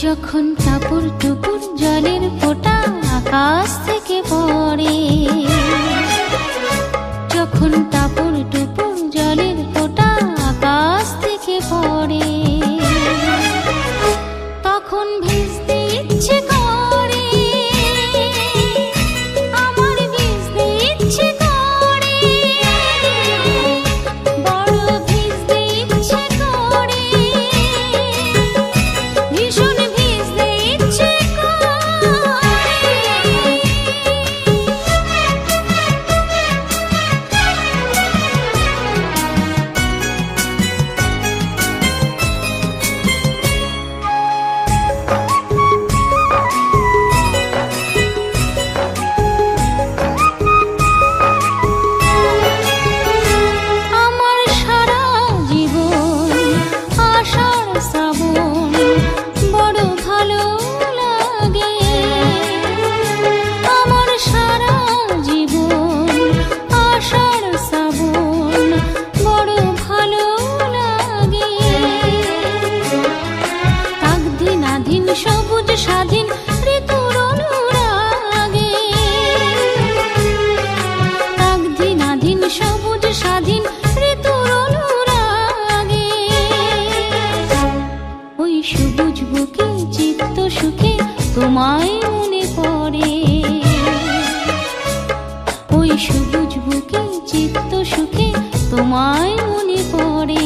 যখন টাপুর টুপুর জলের ফোঁটা আকাশ থেকে পড়ে, যখন টাপুর টুপুর জলের ফোঁটা আকাশ থেকে পড়ে, তখন ভিজতে ইচ্ছে করে, আমার ভিজতে ইচ্ছে করে, বড় ভিজতে ইচ্ছে করে, ভীষণ ভিজতে ইচ্ছে করে। আমার সারা জীবন আষাঢ় শ্রাবণ বড় ভালো লাগে, আমার সারা জীবন আষাঢ় শ্রাবণ বড় ভালো লাগে। তাকদিনাধীন সবুজ স্বাধীন ঋতুর অনুরাগে, তাকদিনাধীন সবুজ স্বাধীন ঋতুর অনুরাগে, ওই সবুজ বুকে চিত্ত সুখে তোমায় মনে পড়ে, ওই সবুজ বুকে চিত্ত সুখে তোমায় মনে পড়ে।